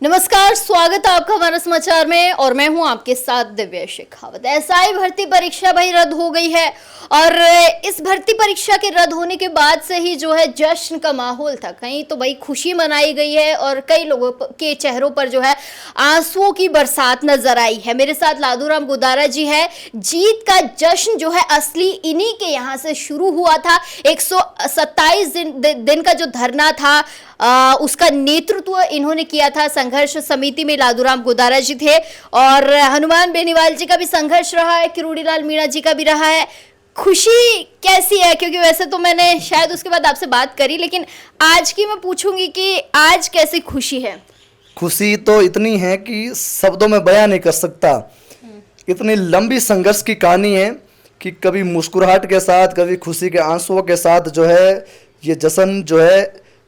नमस्कार, स्वागत है आपका हमारे समाचार में और मैं हूं आपके साथ दिव्या शेखावत। एसआई भर्ती परीक्षा भाई रद्द हो गई है और इस भर्ती परीक्षा के रद्द होने के बाद से ही जो है जश्न का माहौल था। कहीं तो भाई खुशी मनाई गई है और कई लोगों के चेहरों पर जो है आंसुओं की बरसात नजर आई है। मेरे साथ लादूराम गुदारा जी है। जीत का जश्न जो है असली इन्हीं के यहाँ से शुरू हुआ था। 127 दिन का जो धरना था उसका नेतृत्व इन्होंने किया था। संघर्ष समिति में लादूराम गुदारा जी थे और हनुमान बेनीवाल जी का भी संघर्ष रहा है, किरोड़ीलाल मीणा जी का भी रहा है। खुशी कैसी है? क्योंकि वैसे तो मैंने शायद उसके बाद आपसे बात करी, लेकिन आज की मैं पूछूंगी कि आज कैसी खुशी है? खुशी तो इतनी है कि शब्दों में बयां नहीं कर सकता। इतनी लंबी संघर्ष की कहानी है कि कभी मुस्कुराहट के साथ, कभी खुशी के आंसुओं के साथ जो है ये जश्न जो है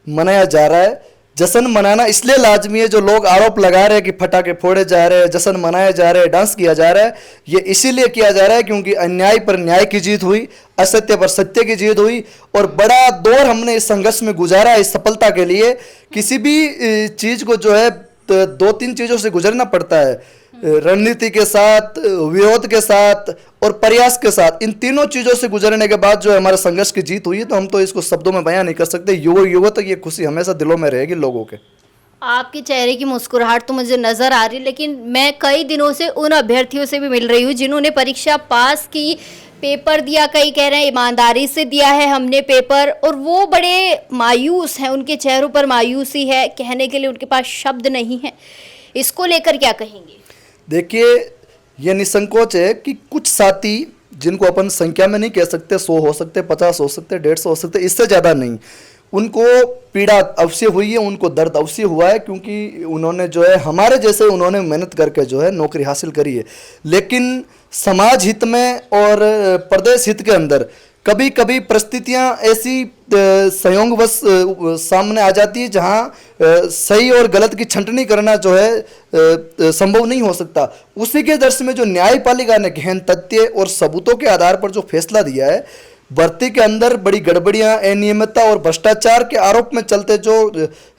मनाया जा रहा है। जश्न मनाना इसलिए लाजमी है, जो लोग आरोप लगा रहे हैं कि फटाके फोड़े जा रहे हैं, जश्न मनाए जा रहे हैं, डांस किया जा रहा है, ये इसीलिए किया जा रहा है क्योंकि अन्याय पर न्याय की जीत हुई, असत्य पर सत्य की जीत हुई और बड़ा दौर हमने इस संघर्ष में गुजारा। इस सफलता के लिए किसी भी चीज़ को जो है दो तीन चीज़ों से गुजरना पड़ता है, रणनीति के साथ, विरोध के साथ और प्रयास के साथ। इन तीनों चीज़ों से गुजरने के बाद जो है हमारे संघर्ष की जीत हुई है, तो हम तो इसको शब्दों में बयां नहीं कर सकते। युगों युगों तक ये खुशी हमेशा दिलों में रहेगी लोगों के। आपके चेहरे की मुस्कुराहट तो मुझे नजर आ रही, लेकिन मैं कई दिनों से उन अभ्यर्थियों से भी मिल रही हूँ जिन्होंने परीक्षा पास की, पेपर दिया। कई कह रहे हैं ईमानदारी से दिया है हमने पेपर, और वो बड़े मायूस हैं, उनके चेहरों पर मायूसी है, कहने के लिए उनके पास शब्द नहीं है। इसको लेकर क्या कहेंगे? देखिए, ये निसंकोच है कि कुछ साथी जिनको अपन संख्या में नहीं कह सकते, 100 हो सकते, 50 हो सकते, 150 हो सकते, इससे ज़्यादा नहीं, उनको पीड़ा अवश्य हुई है, उनको दर्द अवश्य हुआ है क्योंकि उन्होंने जो है हमारे जैसे उन्होंने मेहनत करके जो है नौकरी हासिल करी है। लेकिन समाज हित में और प्रदेश हित के अंदर कभी कभी परिस्थितियां ऐसी संयोगवश सामने आ जाती है जहां सही और गलत की छंटनी करना जो है संभव नहीं हो सकता। उसी के दृश्य में जो न्यायपालिका ने गहन तथ्य और सबूतों के आधार पर जो फैसला दिया है, भर्ती के अंदर बड़ी गड़बड़ियां, अनियमितता और भ्रष्टाचार के आरोप में चलते जो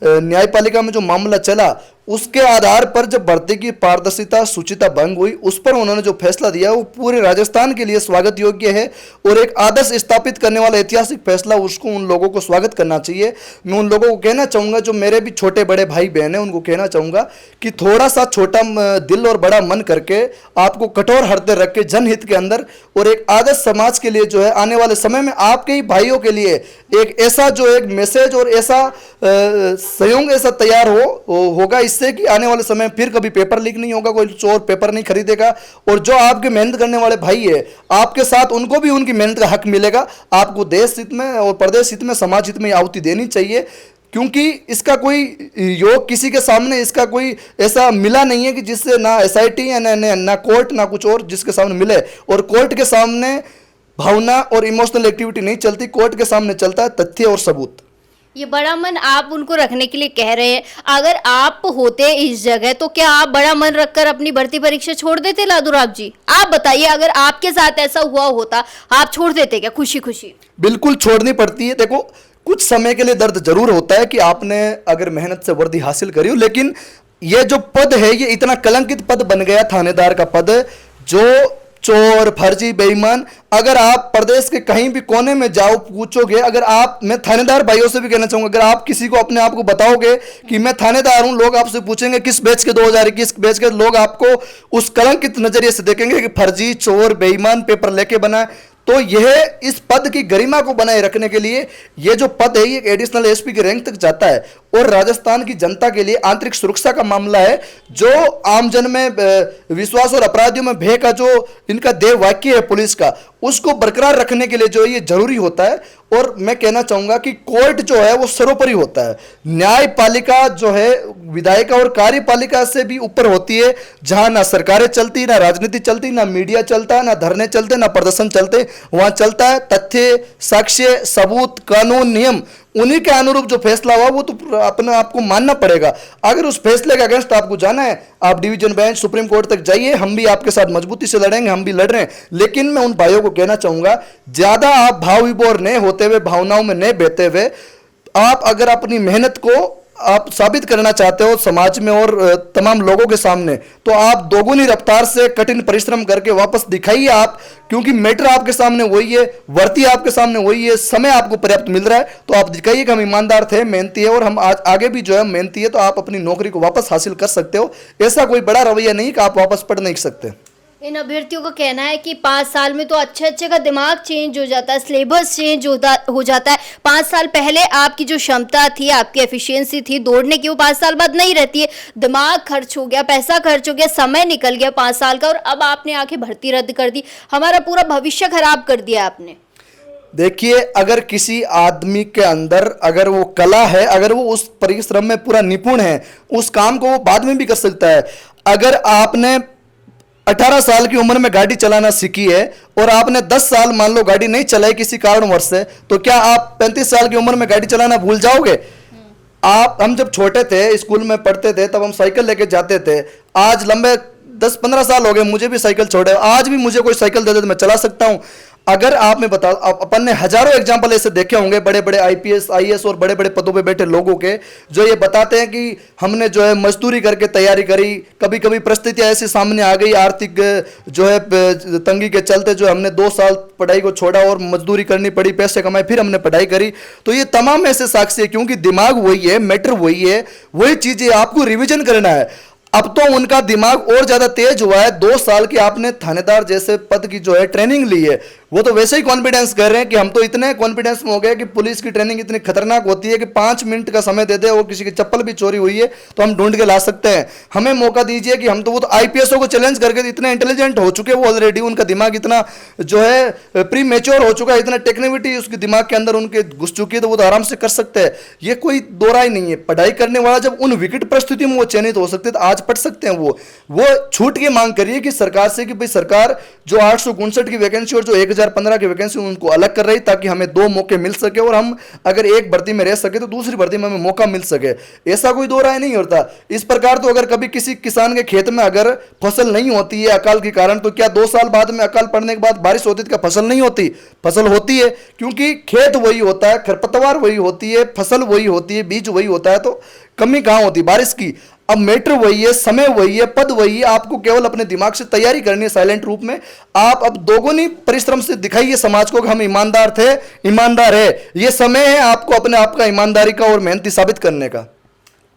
न्यायपालिका में जो मामला चला, उसके आधार पर जब भर्ती की पारदर्शिता, शुचिता भंग हुई, उस पर उन्होंने जो फैसला दिया वो पूरे राजस्थान के लिए स्वागत योग्य है और एक आदर्श स्थापित करने वाला ऐतिहासिक फैसला, उसको उन लोगों को स्वागत करना चाहिए। मैं उन लोगों को कहना चाहूँगा, जो मेरे भी छोटे बड़े भाई बहन हैं, उनको कहना चाहूँगा कि थोड़ा सा छोटा दिल और बड़ा मन करके, आपको कठोर हृदय रख के जनहित के अंदर और एक आदर्श समाज के लिए जो है आने वाले समय में आपके ही भाइयों के लिए एक ऐसा जो एक मैसेज और ऐसा संयोग ऐसा तैयार होगा इससे कि आने वाले समय फिर कभी पेपर लीक नहीं होगा, कोई चोर पेपर नहीं खरीदेगा और जो आपके मेहनत करने वाले भाई है आपके साथ, उनको भी उनकी मेहनत का हक मिलेगा। आपको देश हित में और प्रदेश हित में, समाज हित में आहुति देनी चाहिए क्योंकि इसका कोई योग किसी के सामने इसका कोई ऐसा मिला नहीं है कि जिससे ना एसआईटी या ना कोर्ट ना कुछ और जिसके सामने मिले। और कोर्ट के सामने भावना और इमोशनल एक्टिविटी नहीं चलती, कोर्ट के सामने चलता है तथ्य और सबूत। ये बड़ा मन आप उनको रखने के लिए कह रहे हैं। अगर आप होते इस जगह तो क्या आप बड़ा मन रखकर अपनी भर्ती परीक्षा छोड़ देते? लादूराम जी, आप बताइए, अगर आपके साथ ऐसा हुआ होता, आप छोड़ देते क्या खुशी खुशी? बिल्कुल छोड़नी पड़ती है। देखो, कुछ समय के लिए दर्द जरूर होता है कि आपने अगर मेहनत से वर्दी हासिल करी हो, लेकिन ये जो पद है ये इतना कलंकित पद बन गया, थानेदार का पद, जो चोर, फर्जी, बेईमान, अगर आप प्रदेश के कहीं भी कोने में जाओ पूछोगे, अगर आप, मैं थानेदार भाइयों से भी कहना चाहूंगा, अगर आप किसी को अपने आप को बताओगे कि मैं थानेदार हूं, लोग आपसे पूछेंगे किस बैच के, 2021 बैच के, लोग आपको उस कलंकित नजरिए से देखेंगे कि फर्जी, चोर, बेईमान, पेपर लेके बना। तो यह इस पद की गरिमा को बनाए रखने के लिए यह जो पद है ये एडिशनल एसपी के रैंक तक जाता है और राजस्थान की जनता के लिए आंतरिक सुरक्षा का मामला है। जो आमजन में विश्वास और अपराधियों में भय का जो इनका देव वाक्य है पुलिस का, उसको बरकरार रखने के लिए जो ये जरूरी होता है। और मैं कहना चाहूंगा कि कोर्ट जो है वो सर्वोपरि होता है, न्यायपालिका जो है विधायिका और कार्यपालिका से भी ऊपर होती है, जहां ना सरकारें चलती, ना राजनीति चलती, ना मीडिया चलता है, ना धरने चलते, ना प्रदर्शन चलते। वहां चलता है तथ्य, साक्ष्य, सबूत, कानून, नियम। उन्हीं के अनुरूप जो फैसला हुआ वो तो अपने आपको मानना पड़ेगा। अगर उस फैसले के अगेंस्ट आपको जाना है, आप डिवीजन बेंच, सुप्रीम कोर्ट तक जाइए, हम भी आपके साथ मजबूती से लड़ेंगे, हम भी लड़ रहे हैं। लेकिन मैं उन भाइयों को कहना चाहूंगा, ज्यादा आप भाव विभोर नहीं होते हुए, भावनाओं में नहीं बहते हुए, आप अगर अपनी मेहनत को आप साबित करना चाहते हो समाज में और तमाम लोगों के सामने, तो आप दोगुनी रफ्तार से कठिन परिश्रम करके वापस दिखाइए आप, क्योंकि मैटर आपके सामने वही है, वर्ती आपके सामने वही है, समय आपको पर्याप्त मिल रहा है, तो आप दिखाइए कि हम ईमानदार थे, मेहनती है और हम आज आगे भी जो है मेहनती है, तो आप अपनी नौकरी को वापस हासिल कर सकते हो। ऐसा कोई बड़ा रवैया नहीं कि आप वापस पढ़ नहीं सकते। इन अभ्यर्थियों का कहना है कि 5 साल में तो अच्छे अच्छे का दिमाग चेंज हो जाता है, सिलेबस चेंज हो जाता है। 5 साल पहले आपकी जो क्षमता थी, आपकी एफिशिएंसी थी दौड़ने की, वो 5 साल बाद नहीं रहती है। दिमाग खर्च हो गया, पैसा खर्च हो गया, समय निकल गया 5 साल का, और अब आपने आके भर्ती रद्द कर दी, हमारा पूरा भविष्य खराब कर दिया आपने। देखिए, अगर किसी आदमी के अंदर अगर वो कला है, अगर वो उस परिश्रम में पूरा निपुण है, उस काम को वो बाद में भी कर सकता है। अगर आपने 18 साल की उम्र में गाड़ी चलाना सीखी है और आपने 10 साल मान लो गाड़ी नहीं चलाई किसी कारणवश से, तो क्या आप 35 साल की उम्र में गाड़ी चलाना भूल जाओगे? हम जब छोटे थे, स्कूल में पढ़ते थे, तब हम साइकिल लेके जाते थे। आज लंबे 10-15 साल हो गए मुझे भी साइकिल छोड़े, आज भी मुझे कोई साइकिल दे दे तो मैं चला सकता हूं। अगर आप में बताओ, अपन ने हजारों एग्जाम्पल ऐसे देखे होंगे बड़े बड़े आईपीएस आईएएस और बड़े बड़े पदों पे बैठे लोगों के, जो ये बताते हैं कि हमने जो है मजदूरी करके तैयारी करी, कभी कभी परिस्थितियां ऐसी सामने आ गई आर्थिक जो है तंगी के चलते जो हमने 2 साल पढ़ाई को छोड़ा और मजदूरी करनी पड़ी, पैसे कमाए, फिर हमने पढ़ाई करी। तो ये तमाम ऐसे साक्ष्य है, क्योंकि दिमाग वही है, मैटर वही है, वही चीजें आपको रिविजन करना है। अब तो उनका दिमाग और ज्यादा तेज हुआ है। 2 साल की आपने थानेदार जैसे पद की जो है ट्रेनिंग ली है, वो तो वैसे ही कॉन्फिडेंस कर रहे हैं कि हम तो इतने कॉन्फिडेंस में हो गए कि पुलिस की ट्रेनिंग इतनी खतरनाक होती है कि 5 मिनट का समय दे दे और किसी की चप्पल भी चोरी हुई है तो हम ढूंढ के ला सकते हैं, हमें मौका दीजिए कि हम तो, वो तो आईपीएसओ को चैलेंज करके इतने इंटेलिजेंट हो चुके वो ऑलरेडी, उनका दिमाग इतना जो है प्री मेच्योर हो चुका है, इतना टेक्निविटी उसके दिमाग के अंदर उनके घुस चुकी है, तो वो तो आराम से कर सकते हैं। ये कोई दो राय नहीं है। पढ़ाई करने वाला जब उन विकट परिस्थितियों में वो चयनित हो सकते तो आज पढ़ सकते हैं। वो छूट की मांग करिए कि सरकार से कि भाई सरकार जो 859 की वैकेंसी और जो 1015 की वैकेंसी उनको अलग कर रही, ताकि हमें 2 मौके मिल सके और हम अगर एक भर्ती में रह सके तो दूसरी भर्ती में हमें मौका मिल सके। ऐसा कोई दो राय नहीं होता। इस प्रकार तो अगर कभी किसी किसान के खेत में अगर फसल नहीं होती है अकाल के कारण, तो क्या 2 साल बाद में अकाल पड़ने के बाद बारिश होती है तो क्या फसल नहीं होती? फसल होती है, क्योंकि खेत वही होता है, खरपतवार वही होती है, फसल वही होती है, बीज वही होता है, तो कमी कहां होती बारिश की? अब मैटर वही है, समय वही है, पद वही है, आपको केवल अपने दिमाग से तैयारी करनी है साइलेंट रूप में। आप अब दोगुनी परिश्रम से दिखाइए समाज को कि हम ईमानदार थे, ईमानदार है। ये समय है आपको अपने आप का ईमानदारी का और मेहनती साबित करने का।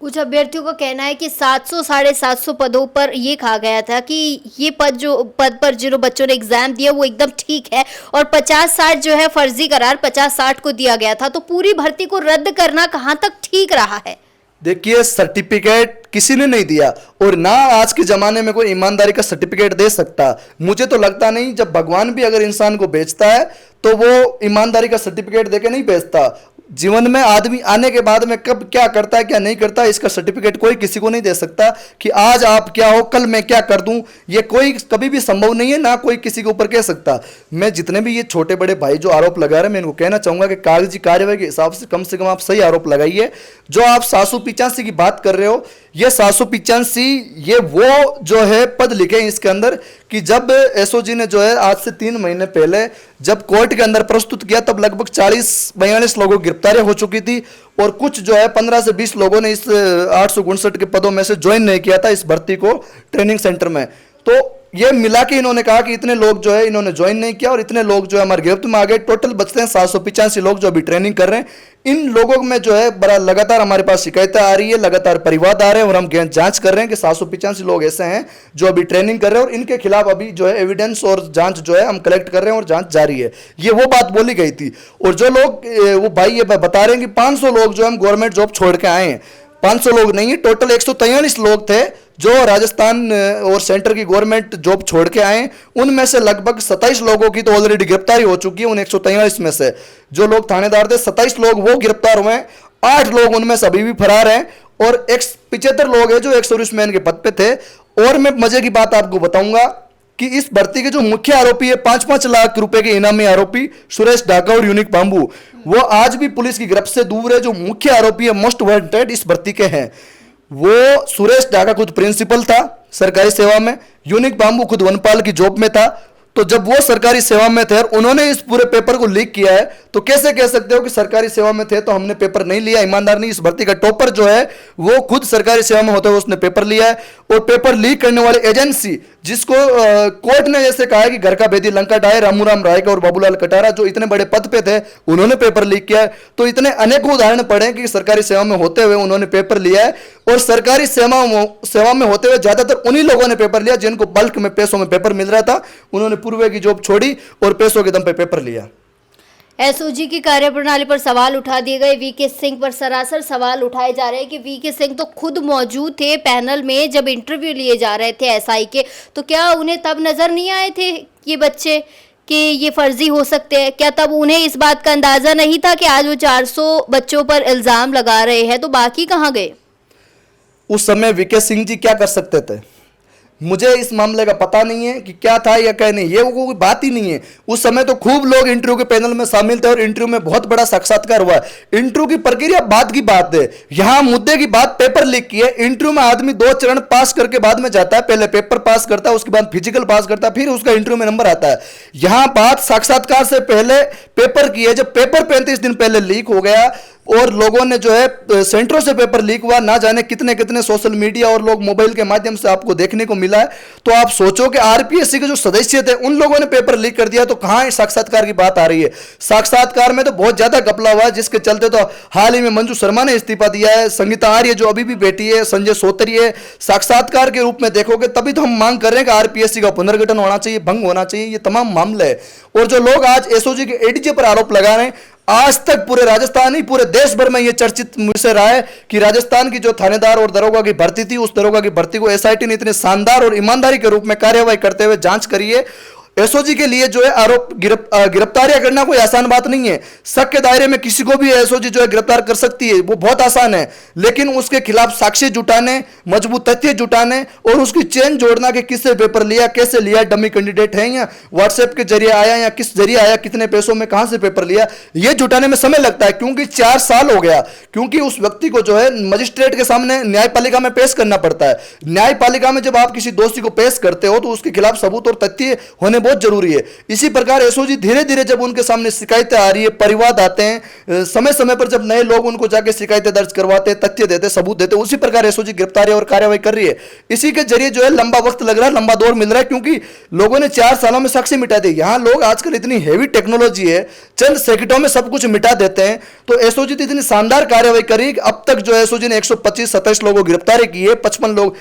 कुछ अभ्यर्थियों का कहना है कि 700 750 पदों पर ये कहा गया था कि ये पद पर जो बच्चों ने एग्जाम दिया वो एकदम ठीक है, और 50-60 जो है फर्जी करार 50-60 को दिया गया था, तो पूरी भर्ती को रद्द करना कहां तक ठीक रहा है? देखिए, सर्टिफिकेट किसी ने नहीं दिया और ना आज के जमाने में कोई ईमानदारी का सर्टिफिकेट दे सकता। मुझे तो लगता नहीं, जब भगवान भी अगर इंसान को बेचता है तो वो ईमानदारी का सर्टिफिकेट देके नहीं बेचता। जीवन में आदमी आने के बाद में कब क्या करता है क्या नहीं करता, इसका सर्टिफिकेट कोई किसी को नहीं दे सकता कि आज आप क्या हो, कल मैं क्या कर दूं। ये कोई कभी भी संभव नहीं है, ना कोई किसी के ऊपर कह सकता। मैं जितने भी ये छोटे बड़े भाई जो आरोप लगा रहे हैं, मैं इनको कहना चाहूंगा कि कागजी कार्यवाही के हिसाब से कम आप सही आरोप लगाइए। जो आप 785 की बात कर रहे हो, ये 785 ये वो जो है पद लिखे हैं इसके अंदर कि जब एसओजी ने जो है आज से 3 महीने पहले जब कोर्ट के अंदर प्रस्तुत किया, तब लगभग 40-42 लोगों की गिरफ्तारी हो चुकी थी और कुछ जो है 15 से 20 लोगों ने इस 859 के पदों में से ज्वाइन नहीं किया था इस भर्ती को ट्रेनिंग सेंटर में। तो ये मिला के इन्होंने कहा कि इतने लोग जो है इन्होंने ज्वाइन नहीं किया और इतने लोग जो है हमारे गिरफ्त में आ गए। टोटल बचते हैं 785 लोग जो अभी ट्रेनिंग कर रहे हैं। इन लोगों में जो है बड़ा लगातार हमारे पास शिकायतें आ रही है, लगातार परिवाद आ रहे हैं और हम जांच कर रहे हैं कि 785 लोग ऐसे हैं जो अभी ट्रेनिंग कर रहे हैं और इनके खिलाफ अभी जो है एविडेंस और जांच जो है हम कलेक्ट कर रहे हैं और जांच जारी है। ये वो बात बोली गई थी। और जो लोग वो भाई ये बता रहे हैं कि 500 लोग जो हम गवर्नमेंट जॉब छोड़ के आए हैं, 500 लोग नहीं है, टोटल 143 लोग थे जो राजस्थान और सेंटर की गवर्नमेंट जॉब छोड़ के आए। उनमें से लगभग 27 लोगों की तो ऑलरेडी गिरफ्तारी हो चुकी है। उन 143 में से जो लोग थानेदार थे 27 लोग वो गिरफ्तार हुए हैं, 8 लोग उनमें से अभी भी फरार हैं और 75 लोग हैं जो एक सर्विसमैन के पद पे थे। और मैं मजे की बात आपको बताऊंगा कि इस भर्ती के जो मुख्य आरोपी है 5-5 लाख रुपए के इनामी आरोपी सुरेश ढाका और यूनिक बाम्बू, वो आज भी पुलिस की गिरफ्त से दूर है। जो मुख्य आरोपी है मोस्ट वांटेड इस भर्ती के हैं, वो सुरेश ढाका खुद प्रिंसिपल था सरकारी सेवा में, यूनिक बाम्बू खुद वनपाल की जॉब में था। तो जब वो सरकारी सेवा में थे और उन्होंने इस पूरे पेपर को लीक किया है, तो कैसे कह सकते हो कि सरकारी सेवा में थे तो हमने पेपर नहीं लिया? ईमानदार नहीं। इस भर्ती का टॉपर जो है वो खुद सरकारी सेवा में होते हुए उसने पेपर लिया है, और पेपर लीक करने वाली एजेंसी जिसको कोर्ट ने जैसे कहा है कि घर का भेदी लंका डाय, रामूराम राय का और बाबूलाल कटारा जो इतने बड़े पद पे थे उन्होंने पेपर लीक किया है। तो इतने अनेकों उदाहरण पड़े कि सरकारी सेवा में होते हुए उन्होंने पेपर लिया है, और सरकारी सेवा में होते हुए ज्यादातर उन्हीं लोगों ने पेपर लिया जिनको बल्क में पैसों में पेपर मिल रहा था। उन्होंने पूर्व की जॉब छोड़ी और पैसों के दम पे पेपर लिया। एसओजी की कार्यप्रणाली पर सवाल उठा दिए गए। वीके सिंह पर सरासर सवाल उठाए जा रहे हैं कि वीके सिंह तो खुद मौजूद थे पैनल में जब इंटरव्यू लिए जा रहे थे एसआई के, तो क्या उन्हें तब नजर नहीं आए थे ये बच्चे कि ये फर्जी हो सकते हैं? क्या तब उन्हें इस बात का अंदाजा नहीं था कि आज वो 400 बच्चों पर इल्जाम लगा रहे हैं? तो बाकी कहाँ गए? उस समय वीके सिंह जी क्या कर सकते थे? मुझे इस मामले का पता नहीं है कि क्या था या क्या नहीं, ये वो कोई बात ही नहीं है। उस समय तो खूब लोग इंटरव्यू के पैनल में शामिल थे और इंटरव्यू में बहुत बड़ा साक्षात्कार हुआ। इंटरव्यू की प्रक्रिया बाद की बात है, यहां मुद्दे की बात पेपर लीक की है। इंटरव्यू में आदमी 2 चरण पास करके बाद में जाता है, पहले पेपर पास करता है, उसके बाद फिजिकल पास करता है, फिर उसका इंटरव्यू में नंबर आता है। यहां बात साक्षात्कार से पहले पेपर की है। जब पेपर 35 दिन पहले लीक हो गया और लोगों ने जो है सेंटरों से पेपर लीक हुआ, ना जाने कितने कितने सोशल मीडिया और लोग मोबाइल के माध्यम से आपको देखने को मिला है, तो आप सोचो कि आरपीएससी के जो सदस्य थे उन लोगों ने पेपर लीक कर दिया, तो कहां साक्षात्कार की बात आ रही है? साक्षात्कार में तो बहुत ज्यादा घपला हुआ है, जिसके चलते तो हाल ही में मंजू शर्मा ने इस्तीफा दिया है, संगीता आर्य जो अभी भी बेटी है, संजय सोतरी है। साक्षात्कार के रूप में देखोगे तभी तो हम मांग कर रहे हैं कि आरपीएससी का पुनर्गठन होना चाहिए, भंग होना चाहिए, ये तमाम मामले है। और जो लोग आज एसओजी के एडीजी पर आरोप लगा रहे हैं, आज तक पूरे राजस्थान ही पूरे देश भर में यह चर्चित विषय रहा है कि राजस्थान की जो थानेदार और दरोगा की भर्ती थी, उस दरोगा की भर्ती को एसआईटी ने इतने शानदार और ईमानदारी के रूप में कार्यवाही करते हुए जांच करी है। एसओजी के लिए जो है आरोप गिरफ्तारियां करना कोई आसान बात नहीं है। शक के दायरे में किसी को भी एसओजी जो है गिरफ्तार कर सकती है, वो बहुत आसान है, लेकिन उसके खिलाफ साक्ष्य जुटाने, मजबूत तथ्य जुटाने और उसकी चेन जोड़ना कि किससे पेपर लिया, कैसे लिया, डमी कैंडिडेट है या व्हाट्सएप के जरिए आया या किस जरिए आया, कितने पैसों में कहां से पेपर लिया, यह जुटाने में समय लगता है। क्योंकि 4 साल हो गया, क्योंकि उस व्यक्ति को जो है मजिस्ट्रेट के सामने न्यायपालिका में पेश करना पड़ता है। न्यायपालिका में जब आप किसी दोषी को पेश करते हो तो उसके खिलाफ सबूत और तथ्य होने बहुत जरूरी है। इसी प्रकार एसओजी धीरे धीरे जब उनके सामने शिकायतें आ रही है, परिवाद आते हैं, समय समय पर जब नए लोग उनको जाके शिकायतें दर्ज करवाते, तथ्य देते, सबूत देते, उसी प्रकार एसओजी गिरफ्तारी और कार्रवाई कर रही है। इसी के जरिए जो है लंबा वक्त लग रहा है, लंबा दौर मिल रहा है, क्योंकि लोगों ने 4 सालों में साक्ष्य मिटा दिए। यहां लोग आजकल इतनी हेवी टेक्नोलॉजी है, चंद सेकंडों में सब कुछ मिटा देते हैं। तो एसओजी तो इतनी शानदार कार्रवाई करी कि अब तक जो एसओजी ने 125-27 लोगों की गिरफ्तारी की है, 55 लोग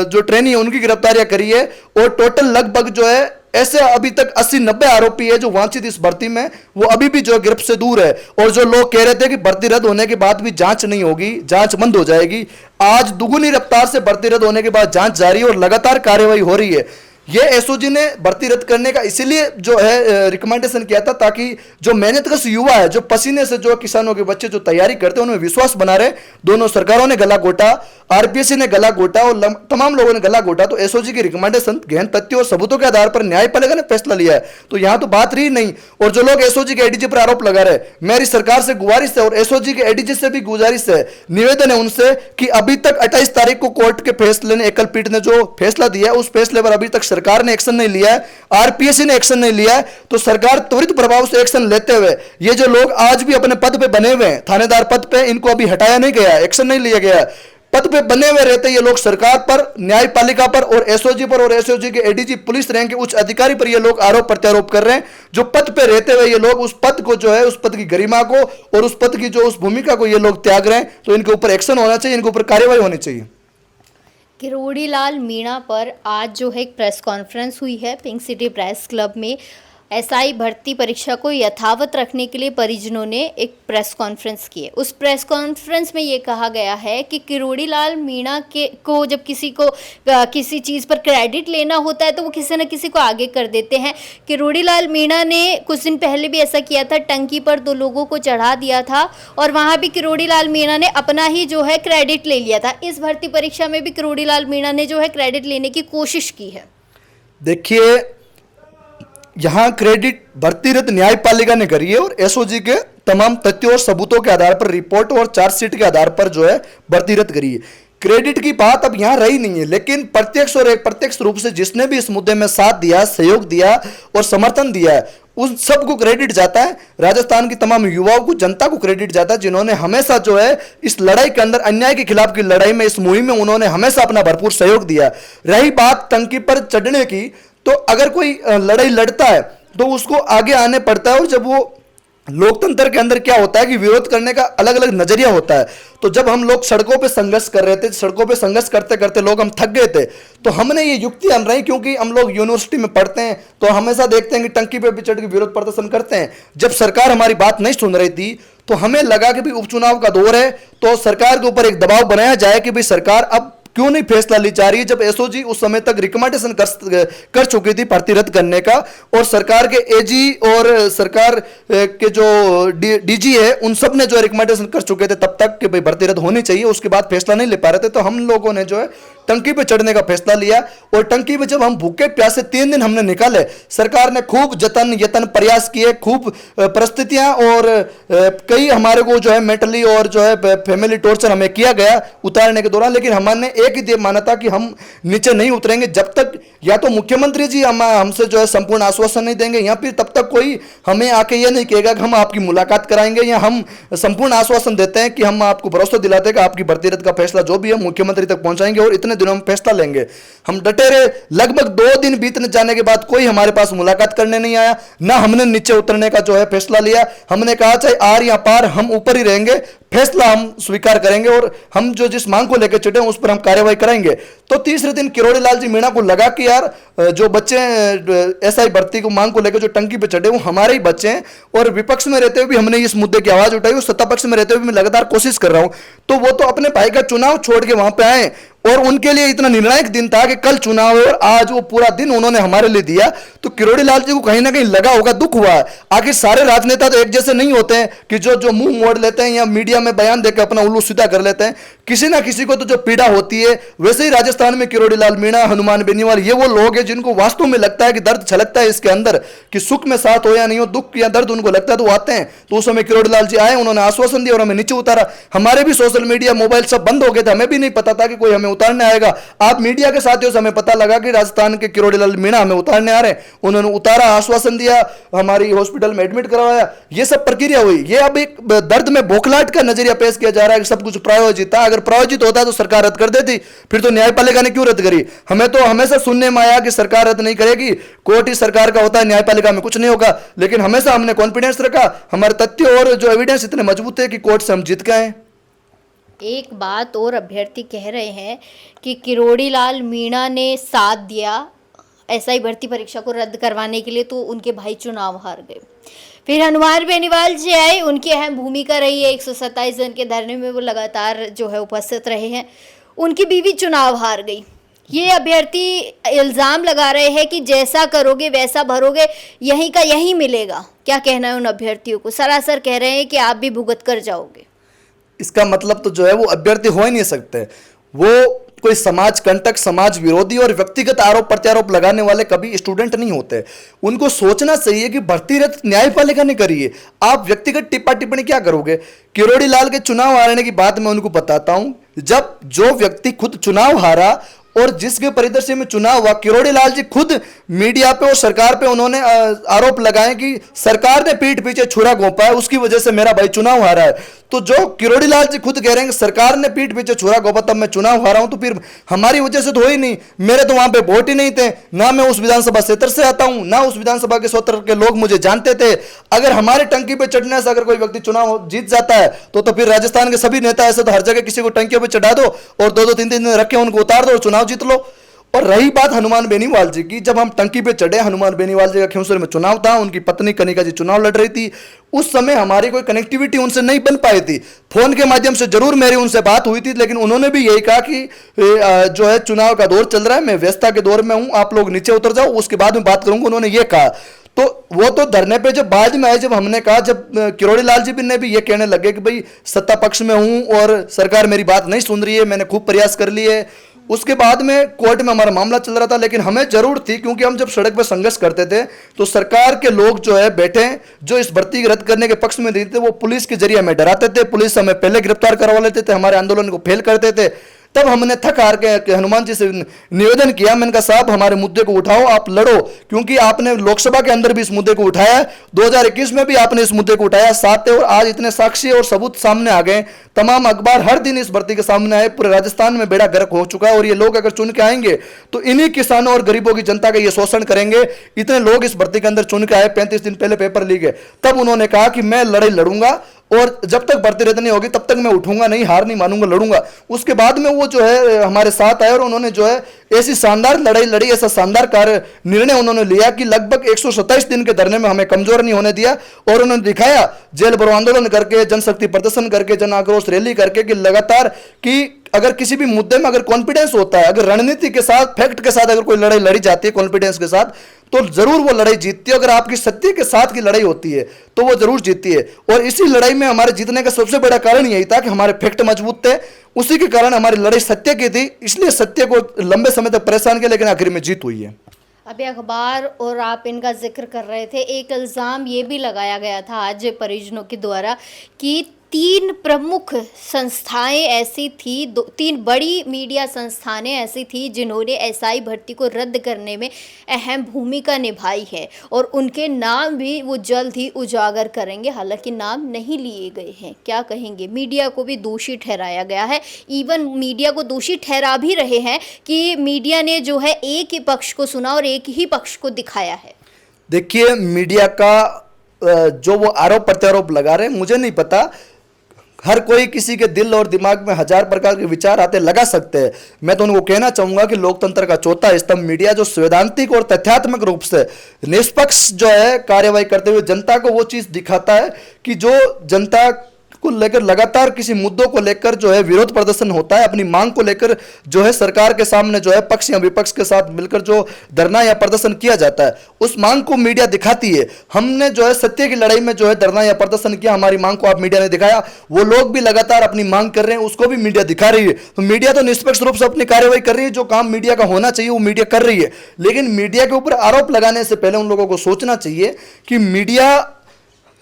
जो ट्रेनी है उनकी गिरफ्तारियां करी है, और टोटल लगभग जो है ऐसे अभी तक 80-90 आरोपी है जो वांछित इस भर्ती में, वो अभी भी जो गिरफ्त से दूर है। और जो लोग कह रहे थे कि भर्ती रद्द होने के बाद भी जांच नहीं होगी, जांच बंद हो जाएगी, आज दुगुनी रफ्तार से भर्ती रद्द होने के बाद जांच जारी है और लगातार कार्रवाई हो रही है। ये एसओजी ने भर्ती रद्द करने का इसीलिए जो है रिकमेंडेशन किया था, ताकि जो मेहनतकश युवा है, जो पसीने से जो किसानों के बच्चे जो तैयारी करते हैं, उनमें विश्वास बना रहे। दोनों सरकारों ने गला घोटा, आरपीएससी ने गला घोटा और तमाम लोगों ने गला घोटा, तो एसओजी की रिकमेंडेशन गहन तथ्यों और सबूतों के आधार पर न्यायपालिका ने फैसला लिया है। तो यहां तो बात रही नहीं। और जो लोग एसओजी के एडीजी पर आरोप लगा रहे, मेरी सरकार से गुजारिश है और एसओजी के एडीजी से भी गुजारिश है, निवेदन है उनसे कि अभी तक 28 तारीख को कोर्ट के फैसले ने, एकल पीठ ने जो फैसला दिया है, उस फैसले पर अभी तक सरकार ने एक्शन नहीं लिया है, आरपीएससी ने एक्शन नहीं लिया है। तो सरकार त्वरित प्रभाव से एक्शन लेते हुए, ये जो लोग आज भी अपने पद पे बने हुए हैं, थानेदार पद पे, इनको अभी हटाया नहीं गया, एक्शन नहीं लिया गया, पद पे बने हुए रहते ये लोग सरकार पर, न्यायपालिका पर और एसओजी पर और एसओजी के एडीजी पुलिस रैंक के उच्च अधिकारी पर ये लोग आरोप प्रत्यारोप कर रहे हैं। जो पद पे रहते हुए ये लोग उस पद को जो है, उस पद की गरिमा को और उस पद की जो उस भूमिका को ये लोग त्याग रहे हैं, तो इनके ऊपर एक्शन होना चाहिए, इनके ऊपर कार्रवाई होनी चाहिए। किरोड़ी लाल मीणा पर आज जो है एक प्रेस कॉन्फ्रेंस हुई है पिंक सिटी प्रेस क्लब में। एसआई भर्ती परीक्षा को यथावत रखने के लिए परिजनों ने एक प्रेस कॉन्फ्रेंस की है। उस प्रेस कॉन्फ्रेंस में ये कहा गया है कि किरोड़ी लाल मीणा को जब किसी को किसी चीज़ पर क्रेडिट लेना होता है तो वो किसी न किसी को आगे कर देते हैं। किरोड़ी लाल मीणा ने कुछ दिन पहले भी ऐसा किया था, टंकी पर 2 लोगों को चढ़ा दिया था और वहाँ भी किरोड़ी लाल मीणा ने अपना ही जो है क्रेडिट ले लिया था। इस भर्ती परीक्षा में भी किरोड़ी लाल मीणा ने जो है क्रेडिट लेने की कोशिश की है। देखिए, यहां क्रेडिट भर्ती रद्द न्यायपालिका ने करी है और एसओजी के तमाम तथ्यों और सबूतों के आधार पर, रिपोर्ट और चार्जशीट के आधार पर जो है भर्ती रद्द करी है। क्रेडिट की बात अब यहाँ रही नहीं है, लेकिन प्रत्यक्ष और अप्रत्यक्ष रूप से जिसने भी इस मुद्दे में साथ दिया, सहयोग दिया और समर्थन दिया है, उन सबको क्रेडिट जाता है। राजस्थान की तमाम युवाओं को, जनता को क्रेडिट जाता है, जिन्होंने हमेशा जो है इस लड़ाई के अंदर, अन्याय के खिलाफ की लड़ाई में, इस मुहिम में उन्होंने हमेशा अपना भरपूर सहयोग दिया। रही बात टंकी पर चढ़ने की, तो अगर कोई लड़ाई लड़ता है तो उसको आगे आने पड़ता है, और जब वो लोकतंत्र के अंदर क्या होता है कि विरोध करने का अलग अलग नजरिया होता है। तो जब हम लोग सड़कों पे संघर्ष कर रहे थे, सड़कों पे संघर्ष करते करते लोग हम थक गए थे, तो हमने ये युक्ति अपनाई, क्योंकि हम लोग यूनिवर्सिटी में पढ़ते हैं तो हमेशा देखते हैं कि टंकी पे भी चढ़ के विरोध प्रदर्शन करते हैं। जब सरकार हमारी बात नहीं सुन रही थी तो हमें लगा कि भाई उपचुनाव का दौर है, तो सरकार के ऊपर एक दबाव बनाया जाए कि भाई सरकार अब क्यों नहीं फैसला ली जा रही है, जब एसओजी उस समय तक रिकमेंडेशन कर चुकी थी भर्ती रद्द करने का, और सरकार के एजी और सरकार के जो डीजी है उन सब ने जो रिकमेंडेशन कर चुके थे तब तक कि भाई भर्ती रद्द होनी चाहिए, उसके बाद फैसला नहीं ले पा रहे थे। तो हम लोगों ने जो है टंकी पे चढ़ने का फैसला लिया, और टंकी पे जब हम भूखे प्यासे 3 दिन हमने निकाले, सरकार ने खूब जतन यतन प्रयास किए, खूब परिस्थितियां और कई हमारे को जो है मेंटली और जो है फैमिली टॉर्चर हमें किया गया उतारने के दौरान, लेकिन हमने एक ही माना था कि हम नीचे नहीं उतरेंगे जब तक या तो मुख्यमंत्री जी हमसे जो है संपूर्ण आश्वासन नहीं देंगे, या फिर तब तक कोई हमें आके ये नहीं कहेगा कि हम आपकी मुलाकात कराएंगे, या हम संपूर्ण आश्वासन देते हैं कि हम आपको भरोसा दिलाते हैं कि आपकी भर्ती रद्द का फैसला जो भी है मुख्यमंत्री तक पहुंचाएंगे और इतने दिनों में फैसला लेंगे। हम डटे रहे। लगभग 2 दिन बीतने जाने के बाद कोई हमारे पास मुलाकात करने नहीं आया, ना हमने नीचे उतरने का जो है फैसला लिया। हमने कहा चाहे आर या पार हम ऊपर ही रहेंगे, फैसला हम स्वीकार करेंगे और हम जो जिस मांग को लेकर चढ़े उस पर हम कार्रवाई कराएंगे। तो तीसरे दिन किरोड़ी लाल जी मीणा को लगा कि यार जो बच्चे एसआई भर्ती को मांग को लेकर जो टंकी पे चढ़े वो हमारे ही बच्चे हैं, और विपक्ष में रहते हुए भी हमने इस मुद्दे की आवाज उठाई, और सत्ता पक्ष में रहते हुए भी मैं लगातार कोशिश कर रहा हूं। तो वो तो अपने भाई का चुनाव छोड़ के वहां पे आए, और उनके लिए इतना निर्णायक दिन था कि कल चुनाव है और आज वो पूरा दिन उन्होंने हमारे लिए दिया। तो किरोड़ी लाल जी को कहीं ना कहीं लगा होगा, दुख हुआ। आखिर सारे राजनेता तो एक जैसे नहीं होते हैं कि जो मुंह मोड़ लेते हैं या मीडिया में बयान देकर अपना उल्लू सीधा कर लेते हैं। किसी ना किसी को तो जो पीड़ा होती है, वैसे ही राजस्थान में किरोड़ी लाल मीणा, हनुमान बेनीवाल, ये वो लोग हैं जिनको वास्तव में लगता है कि दर्द छलकता है इसके अंदर, कि सुख में साथ हो या नहीं हो, दुख या दर्द उनको लगता है तो वो आते हैं। तो उस समय किरोड़ी लाल जी आए, उन्होंने आश्वासन दिया और हमें नीचे उतारा। हमारे भी सोशल मीडिया, मोबाइल सब बंद हो गए थे, हमें भी नहीं पता था कि कोई हमें उतारने आएगा। आप मीडिया के साथियों से हमें पता लगा कि राजस्थान के किरोड़ी लाल मीणा हमें उतारने आ रहे हैं। उन्होंने उतारा, आश्वासन दिया, हमारी हॉस्पिटल में एडमिट करवाया, ये सब प्रक्रिया हुई। ये अब एक दर्द में बौखलाहट का नजरिया पेश किया जा रहा है कि सब कुछ प्रायोजित था। अगर प्रायोजित होता तो सरकार रद्द कर देती, फिर तो न्यायपालिका ने क्यों रद्द करी? हमें तो हमेशा सुनने में आया कि सरकार रद्द नहीं करेगी, कोर्ट ही सरकार का होता है, न्यायपालिका में कुछ नहीं होगा। लेकिन हमेशा हमने कॉन्फिडेंस रखा, हमारे तथ्य और जो एविडेंस इतने मजबूत थे कि कोर्ट से हम जीत गए। एक बात और अभ्यर्थी कह रहे हैं कि किरोड़ी लाल मीणा ने साथ दिया एसआई भर्ती परीक्षा को रद्द करवाने के लिए, तो उनके भाई चुनाव हार गए। फिर हनुमान बेनीवाल जी आए, उनकी अहम भूमिका रही है, 127 जन के धरने में वो लगातार जो है उपस्थित रहे हैं। उनकी बीवी चुनाव हार गई। ये अभ्यर्थी इल्ज़ाम लगा रहे हैं कि जैसा करोगे वैसा भरोगे, यहीं का यहीं मिलेगा। क्या कहना है उन अभ्यर्थियों को? सरासर कह रहे हैं कि आप भी भुगत कर जाओगे। इसका मतलब तो जो है वो अभ्यर्थी हो ही नहीं सकते। वो कोई समाज कंटक, समाज विरोधी और व्यक्तिगत आरोप प्रत्यारोप लगाने वाले कभी स्टूडेंट नहीं होते। उनको सोचना चाहिए कि भर्ती रद्द न्यायपालिका ने करी है, आप व्यक्तिगत टिप्पा टिप्पणी क्या करोगे? किरोड़ी लाल के चुनाव हारने की बात मैं उनको बताता हूं। जब जो व्यक्ति खुद चुनाव हारा और जिसके परिदृश्य में चुनाव हुआ, किरोड़ी लाल जी खुद मीडिया पे और सरकार पे उन्होंने आरोप लगाए कि सरकार ने पीठ पीछे छुरा घोंपा है, उसकी वजह से मेरा भाई चुनाव हारा है। तो जो किरोड़ी लाल जी खुद कह रहे हैं कि सरकार ने पीठ पीछे छुरा घोंपा तब मैं चुनाव हारा हूं, तो फिर हमारी वजह से तो हो ही नहीं। मेरे तो वहां पे वोट ही नहीं थे, ना मैं उस विधानसभा क्षेत्र से आता हूं, ना उस विधानसभा के क्षेत्र के लोग मुझे जानते थे। अगर हमारे टंकी पे चढ़ने से अगर कोई व्यक्ति चुनाव जीत जाता है तो फिर राजस्थान के सभी नेता ऐसे तो हर जगह किसी को टंकियों पे चढ़ा दो और 2-2 3-3 दिन रख के उनको उतार दो और चुनाव जीत लो। और रही बात हनुमान बेनीवाल जी की, जब हम टंकी पे चढ़े, हनुमान बेनीवाल जी का खिमसर में चुनाव था, उनकी पत्नी कनिका जी चुनाव लड़ रही थी। उस समय हमारी कोई कनेक्टिविटी उनसे नहीं बन पाई थी। फोन के माध्यम से जरूर मेरी उनसे बात हुई थी, लेकिन उन्होंने भी यही कहा कि जो है चुनाव का दौर चल रहा है, मैं व्यस्तता के दौर में हूं, आप लोग नीचे उतर जाओ, उसके बाद में बात करूंगा, उन्होंने ये कहा। तो वो तो धरने पे जब बाद में आए, जब हमने कहा, जब किरोड़ी लाल जी भी ने भी ये कहने लगे कि भाई सत्ता पक्ष में हूं और सरकार मेरी बात नहीं सुन रही है, मैंने खूब प्रयास कर लिए। उसके बाद में कोर्ट में हमारा मामला चल रहा था, लेकिन हमें जरूर थी, क्योंकि हम जब सड़क पर संघर्ष करते थे तो सरकार के लोग जो है बैठे, जो इस भर्ती रद्द करने के पक्ष में नहीं थे, वो पुलिस के जरिए हमें डराते थे, पुलिस हमें पहले गिरफ्तार करवा लेते थे, हमारे आंदोलन को फेल करते थे। तब हमने थक हार के हनुमान जी से निवेदन किया, मैंने कहा साहब हमारे मुद्दे को उठाओ, आप लड़ो, क्योंकि आपने लोकसभा के अंदर भी इस मुद्दे को उठाया, 2021 में भी आपने इस मुद्दे को उठाया, साथ है, और आज इतने साक्षी और सबूत सामने आ गए, तमाम अखबार हर दिन इस भर्ती के सामने आए, पूरे राजस्थान में बेड़ा गर्क हो चुका है। और ये लोग अगर चुन के आएंगे तो इन्हीं किसानों और गरीबों की जनता का ये शोषण करेंगे। इतने लोग इस भर्ती के अंदर चुन के आए, 35 दिन पहले पेपर लीक है, तब उन्होंने कहा कि मैं लड़ाई लड़ूंगा और जब तक भर्ती रद्द नहीं होगी तब तक मैं उठूंगा नहीं, हार नहीं मानूंगा, लड़ूंगा। उसके बाद में वो जो है हमारे साथ आए और उन्होंने जो है ऐसी शानदार लड़ाई लड़ी, ऐसा शानदार कार्य निर्णय उन्होंने लिया कि लगभग 127 दिन के धरने में हमें कमजोर नहीं होने दिया। और उन्होंने दिखाया जेल भरो आंदोलन करके, जनशक्ति प्रदर्शन करके, जन आक्रोश रैली करके कि लगातार कि अगर किसी भी मुद्दे में अगर कॉन्फिडेंस होता है, अगर रणनीति के साथ, फैक्ट के साथ अगर कोई लड़ाई लड़ी जाती है कॉन्फिडेंस के साथ, तो जरूर वो लड़ाई जीतती है। अगर आपकी सत्य के साथ की लड़ाई होती है तो वो जरूर जीतती है। और इसी लड़ाई में हमारे जीतने का सबसे बड़ा कारण यही था कि हमारे फैक्ट मजबूत थे, उसी के कारण हमारी लड़ाई सत्य की थी, इसलिए सत्य को लंबे समय तक परेशान किया, लेकिन आखिर में जीत हुई है। अभी अखबार और आप इनका जिक्र कर रहे थे, एक इल्ज़ाम ये भी लगाया गया था आज परिजनों के द्वारा कि 3 प्रमुख संस्थाएं ऐसी थी, 3 बड़ी मीडिया संस्थानें ऐसी थी जिन्होंने एसआई भर्ती को रद्द करने में अहम भूमिका निभाई है और उनके नाम भी वो जल्द ही उजागर करेंगे। हालांकि नाम नहीं लिए गए हैं। क्या कहेंगे? मीडिया को भी दोषी ठहराया गया है, इवन मीडिया को दोषी ठहरा भी रहे हैं कि मीडिया ने जो है एक ही पक्ष को सुना और एक ही पक्ष को दिखाया है। देखिए, मीडिया का जो वो आरोप प्रत्यारोप लगा रहे हैं, मुझे नहीं पता, हर कोई किसी के दिल और दिमाग में 1000 प्रकार के विचार आते, लगा सकते हैं। मैं तो उनको कहना चाहूंगा कि लोकतंत्र का चौथा स्तंभ मीडिया, जो सैद्धांतिक और तथ्यात्मक रूप से निष्पक्ष जो है कार्यवाही करते हुए जनता को वो चीज दिखाता है कि जो जनता को लेकर लगातार किसी मुद्दों को लेकर जो है विरोध प्रदर्शन होता है, अपनी मांग को लेकर जो है सरकार के सामने जो है पक्ष या विपक्ष के साथ मिलकर जो धरना या प्रदर्शन किया जाता है, उस मांग को मीडिया दिखाती है। हमने जो है सत्य की लड़ाई में जो है धरना या प्रदर्शन किया, हमारी मांग को आप मीडिया ने दिखाया, वो लोग भी लगातार अपनी मांग कर रहे हैं, उसको भी मीडिया दिखा रही है। तो मीडिया तो निष्पक्ष रूप से अपनी कार्यवाही कर रही है, जो काम मीडिया का होना चाहिए वो मीडिया कर रही है। लेकिन मीडिया के ऊपर आरोप लगाने से पहले उन लोगों को सोचना चाहिए कि मीडिया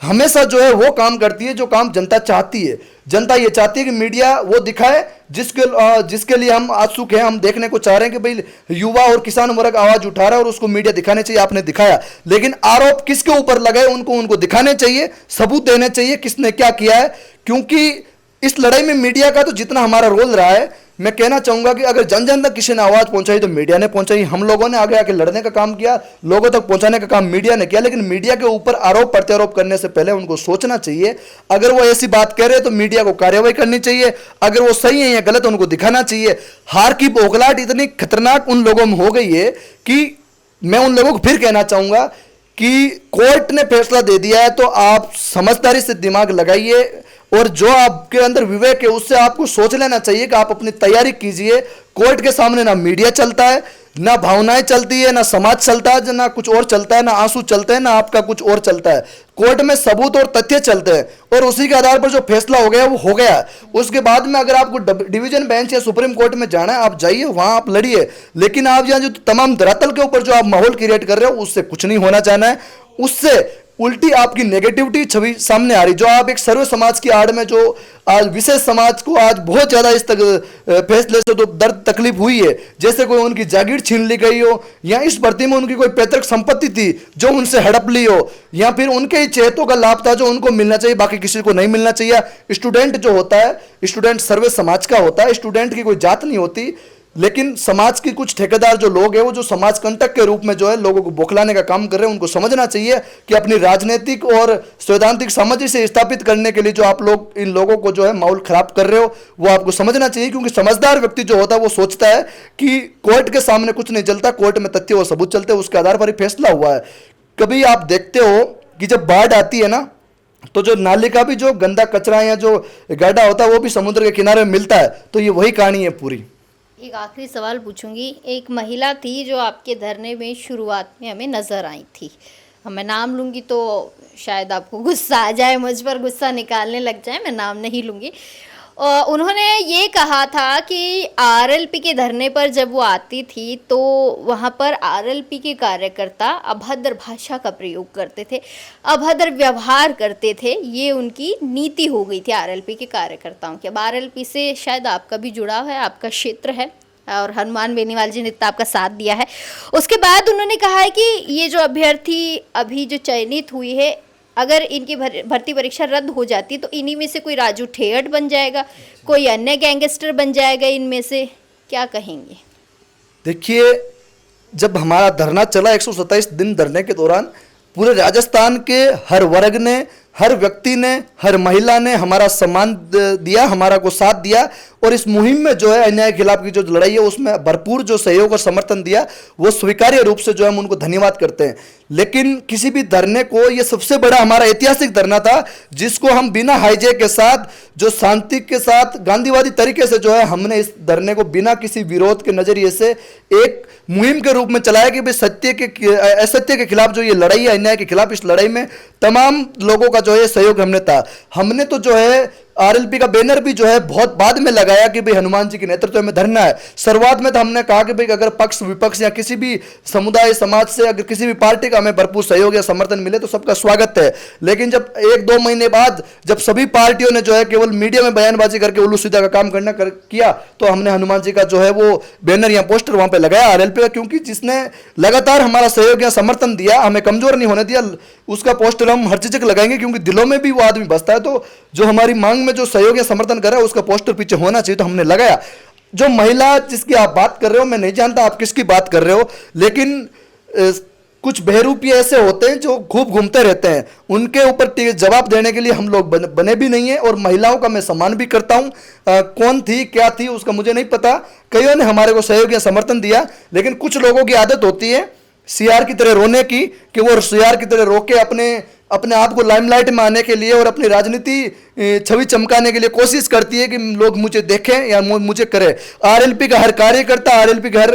हमेशा जो है वो काम करती है जो काम जनता चाहती है। जनता ये चाहती है कि मीडिया वो दिखाए जिसके लिए हम उत्सुक हैं, हम देखने को चाह रहे हैं कि भाई युवा और किसान वर्ग आवाज उठा रहा है और उसको मीडिया दिखाने चाहिए। आपने दिखाया, लेकिन आरोप किसके ऊपर लगाए उनको दिखाने चाहिए, सबूत देने चाहिए किसने क्या किया है। क्योंकि इस लड़ाई में मीडिया का तो जितना हमारा रोल रहा है, मैं कहना चाहूंगा कि अगर जन जन तक किसी ने आवाज पहुंचाई तो मीडिया ने पहुंचाई, हम लोगों ने आगे आके लड़ने का काम किया, लोगों तक पहुंचाने का काम मीडिया ने किया। लेकिन मीडिया के ऊपर आरोप प्रत्यारोप करने से पहले उनको सोचना चाहिए, अगर वो ऐसी बात कह रहे हैं तो मीडिया को कार्रवाई करनी चाहिए, अगर वो सही है या गलत उनको दिखाना चाहिए। हार की बौखलाहट इतनी खतरनाक उन लोगों में हो गई है कि मैं उन लोगों को फिर कहना चाहूंगा कि कोर्ट ने फैसला दे दिया है तो आप समझदारी से दिमाग लगाइए और जो आपके अंदर विवेक है उससे आपको सोच लेना चाहिए कि आप अपनी तैयारी कीजिए। कोर्ट के सामने ना मीडिया चलता है, ना भावनाएं चलती है, ना समाज चलता है, ना कुछ और चलता है, ना आंसू चलते हैं, ना आपका कुछ और चलता है। कोर्ट में सबूत और तथ्य चलते हैं और उसी के आधार पर जो फैसला हो गया वो हो गया। उसके बाद में अगर आपको डिवीजन बेंच या सुप्रीम कोर्ट में जाना है, आप जाइए, वहां आप लड़िए। लेकिन आप यहाँ जो तमाम धरातल के ऊपर जो आप माहौल क्रिएट कर रहे हो उससे कुछ नहीं होना चाहना है, उससे उल्टी आपकी नेगेटिविटी छवि सामने आ रही। जो आप एक सर्व समाज की आड़ में जो आज विशेष समाज को आज बहुत ज्यादा इस फैसले से तो दर्द तकलीफ हुई है, जैसे कोई उनकी जागीर छीन ली गई हो, या इस भर्ती में उनकी कोई पैतृक संपत्ति थी जो उनसे हड़प ली हो, या फिर उनके ही चेतों का लाभ था जो उनको मिलना चाहिए, बाकी किसी को नहीं मिलना चाहिए। स्टूडेंट जो होता है, स्टूडेंट सर्व समाज का होता है, स्टूडेंट की कोई जात नहीं होती। लेकिन समाज की कुछ ठेकेदार जो लोग हैं वो जो समाज कंटक के रूप में जो है लोगों को बौखलाने का काम कर रहे हैं, उनको समझना चाहिए कि अपनी राजनीतिक और सैद्धांतिक समझ से स्थापित करने के लिए जो आप लोग इन लोगों को जो है माहौल खराब कर रहे हो वो आपको समझना चाहिए। क्योंकि समझदार व्यक्ति जो होता है वो सोचता है कि कोर्ट के सामने कुछ नहीं चलता, कोर्ट में तथ्य और सबूत चलते हैं, उसके आधार पर ही फैसला हुआ है। कभी आप देखते हो कि जब बाढ़ आती है ना तो जो नाले का भी जो गंदा कचरा या जो गड्ढा होता है वो भी समुद्र के किनारे में मिलता है। तो ये वही कहानी है पूरी। एक आखिरी सवाल पूछूंगी। एक महिला थी जो आपके धरने में शुरुआत में हमें नज़र आई थी, मैं नाम लूँगी तो शायद आपको गुस्सा आ जाए, मुझ पर गुस्सा निकालने लग जाए, मैं नाम नहीं लूँगी। उन्होंने ये कहा था कि आरएलपी के धरने पर जब वो आती थी तो वहाँ पर आरएलपी के कार्यकर्ता अभद्र भाषा का प्रयोग करते थे, अभद्र व्यवहार करते थे। ये उनकी नीति हो गई थी आरएलपी के कार्यकर्ताओं की। अब आरएलपी से शायद आपका भी जुड़ाव है, आपका क्षेत्र है और हनुमान बेनीवाल जी ने इतना आपका साथ दिया है। उसके बाद उन्होंने कहा है कि ये जो अभ्यर्थी अभी जो चयनित हुई है, अगर इनकी भर्ती परीक्षा रद्द हो जाती तो इन्हीं में से कोई राजू ठेहट बन जाएगा, कोई अन्य गैंगस्टर बन जाएगा इनमें से, क्या कहेंगे? देखिए, जब हमारा धरना चला 127 दिन धरने के दौरान पूरे राजस्थान के हर वर्ग ने, हर व्यक्ति ने, हर महिला ने हमारा सम्मान दिया, हमारा को साथ दिया और इस मुहिम में जो है अन्याय के खिलाफ की जो लड़ाई है उसमें भरपूर जो सहयोग और समर्थन दिया, वो स्वीकार्य रूप से जो है हम उनको धन्यवाद करते हैं। लेकिन किसी भी धरने को, ये सबसे बड़ा हमारा ऐतिहासिक धरना था जिसको हम बिना हाईजैक के साथ, जो शांति के साथ गांधीवादी तरीके से जो है हमने इस धरने को बिना किसी विरोध के नजरिए से एक मुहिम के रूप में चलाया कि भाई सत्य के असत्य के खिलाफ जो ये लड़ाई है, अन्याय के खिलाफ, इस लड़ाई में तमाम लोगों का जो है सहयोग हमने था। हमने तो जो है आरएलपी का बैनर भी जो है बहुत बाद में लगाया कि भाई हनुमान जी के नेतृत्व में धरना है। शुरुआत में तो हमने कहा कि भाई अगर पक्ष विपक्ष या किसी भी समुदाय समाज से अगर किसी भी पार्टी का हमें भरपूर सहयोग या समर्थन मिले तो सबका स्वागत है। लेकिन जब 1-2 महीने बाद जब सभी पार्टियों ने जो है केवल मीडिया में बयानबाजी करके उल्लू सीधा का काम किया तो हमने हनुमान जी का जो है वो बैनर या पोस्टर वहां पर लगाया आरएलपी का, क्योंकि जिसने लगातार हमारा सहयोग या समर्थन दिया, हमें कमजोर नहीं होने दिया, उसका पोस्टर हम हर चीज लगाएंगे क्योंकि दिलों में भी वो आदमी बसता है। तो जो हमारी मांग में जो सहयोग या समर्थन कर रहा है उसका पोस्टर पीछे होना चाहिए, तो हमने लगाया। जो महिला जिसकी आप बात कर रहे हो, मैं नहीं जानता आप किसकी बात कर रहे हो, लेकिन कुछ बहरूपी ऐसे होते हैं जो खूब घूमते रहते हैं, उनके ऊपर जवाब देने के लिए हम लोग बने भी नहीं है। और महिलाओं का मैं सम्मान भी करता हूं, कौन थी क्या थी उसका मुझे नहीं पता, कईयों ने हमारे को सहयोग या समर्थन दिया। लेकिन कुछ लोगों की आदत होती है सीआर की तरह रोने की, कि वो सीआर की तरह रो के अपने आप को लाइमलाइट में आने के लिए और अपनी राजनीति छवि चमकाने के लिए कोशिश करती है कि लोग मुझे देखें या मुझे करें। आरएलपी का हर कार्यकर्ता, आरएलपी का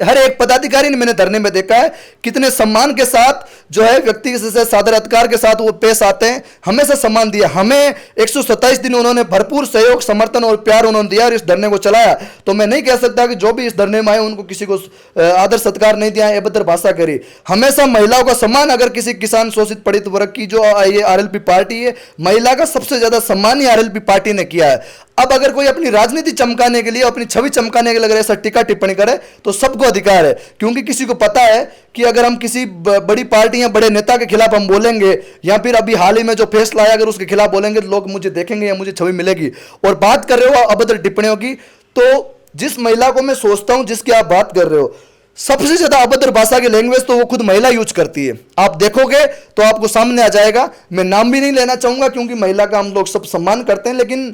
हर एक पदाधिकारी ने मैंने धरने में देखा है कितने सम्मान के साथ जो है व्यक्ति से सादर अधिकार के साथ वो पेश आते हैं, हमेशा सम्मान दिया। हमें 127 दिन उन्होंने भरपूर सहयोग, समर्थन और प्यार उन्होंने दिया और इस धरने को चलाया। तो मैं नहीं कह सकता कि जो भी इस धरने में आए उनको किसी को आदर सत्कार नहीं दिया, अभद्र भाषा करी। हमेशा महिलाओं का सम्मान, अगर किसी किसान शोषित पीड़ित वर्ग की जो ये आरएलपी पार्टी है, महिला का सबसे ज्यादा सम्मान ही आरएलपी पार्टी ने किया है। अब अगर कोई अपनी राजनीति चमकाने के लिए, अपनी छवि चमकाने के लिए अगर ऐसा टीका टिप्पणी करे तो सबको अधिकार है, क्योंकि किसी को पता है कि अगर हम किसी बड़ी पार्टी या बड़े नेता के खिलाफ हम बोलेंगे या फिर अभी हाल ही में जो फैसला आया अगर उसके खिलाफ बोलेंगे तो लोग मुझे देखेंगे या मुझे छवि मिलेगी। और बात कर रहे हो अभद्र टिप्पणियों की, तो जिस महिला को मैं सोचता हूं जिसकी आप बात कर रहे हो, सबसे ज्यादा अभद्र भाषा की लैंग्वेज तो वो खुद महिला यूज करती है। आप देखोगे तो आपको सामने आ जाएगा। मैं नाम भी नहीं लेना चाहूंगा क्योंकि महिला का हम लोग सब सम्मान करते हैं, लेकिन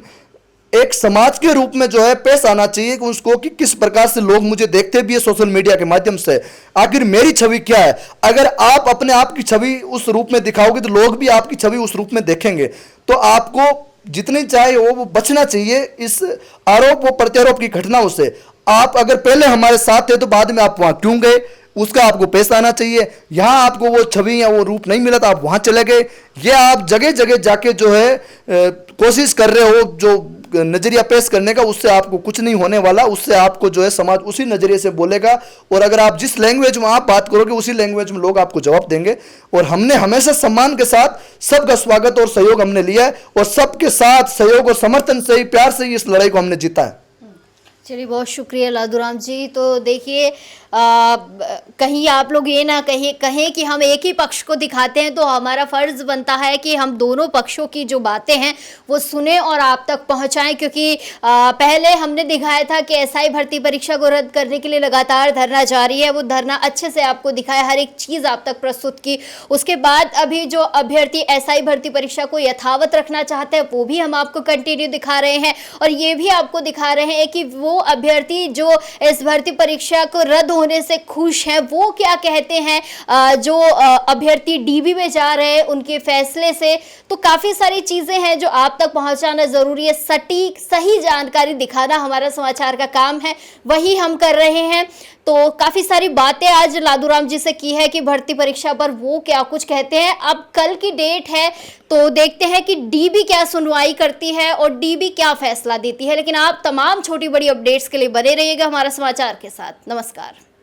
एक समाज के रूप में जो है पेश आना चाहिए कि उसको कि किस प्रकार से लोग मुझे देखते भी है सोशल मीडिया के माध्यम से, आखिर मेरी छवि क्या है। अगर आप अपने आप की छवि उस रूप में दिखाओगे तो लोग भी आपकी छवि उस रूप में देखेंगे। तो आपको जितनी चाहे वो बचना चाहिए इस आरोप व प्रत्यारोप की घटनाओं से। आप अगर पहले हमारे साथ थे तो बाद में आप वहां क्यों गए, उसका आपको पेश आना चाहिए। यहां आपको वो छवि या वो रूप नहीं मिला तो आप वहां चले गए। ये आप जगह जगह जाके जो है कोशिश कर रहे हो जो नजरिया पेश करने का, उससे आपको कुछ नहीं होने वाला। उससे आपको जो है समाज उसी नजरिए से बोलेगा और अगर आप जिस लैंग्वेज में आप बात करोगे उसी लैंग्वेज में लोग आपको जवाब देंगे। और हमने हमेशा सम्मान के साथ सबका स्वागत और सहयोग हमने लिया है और सबके साथ सहयोग और समर्थन से ही, प्यार से ही इस लड़ाई को हमने जीता है। चलिए, बहुत शुक्रिया लादूराम जी। तो देखिए, कहीं आप लोग ये ना कहें कि हम एक ही पक्ष को दिखाते हैं, तो हमारा फ़र्ज़ बनता है कि हम दोनों पक्षों की जो बातें हैं वो सुने और आप तक पहुंचाएं। क्योंकि पहले हमने दिखाया था कि एसआई भर्ती परीक्षा को रद्द करने के लिए लगातार धरना जारी है, वो धरना अच्छे से आपको दिखाया, हर एक चीज़ आप तक प्रस्तुत की। उसके बाद अभी जो अभ्यर्थी एसआई भर्ती परीक्षा को यथावत रखना चाहते हैं वो भी हम आपको कंटिन्यू दिखा रहे हैं और ये भी आपको दिखा रहे हैं कि वो अभ्यर्थी जो इस भर्ती परीक्षा को रद्द होने से खुश हैं वो क्या कहते हैं। जो अभ्यर्थी डीबी में जा रहे हैं उनके फैसले से, तो काफी सारी चीजें हैं जो आप तक पहुंचाना जरूरी है। सटीक सही जानकारी दिखाना हमारा समाचार का काम है, वही हम कर रहे हैं। तो काफी सारी बातें आज लादूराम जी से की है कि भर्ती परीक्षा पर वो क्या कुछ कहते हैं। अब कल की डेट है तो देखते हैं कि डीबी क्या सुनवाई करती है और डीबी क्या फैसला देती है। लेकिन आप तमाम छोटी बड़ी अपडेट्स के लिए बने रहिएगा हमारा समाचार के साथ। नमस्कार।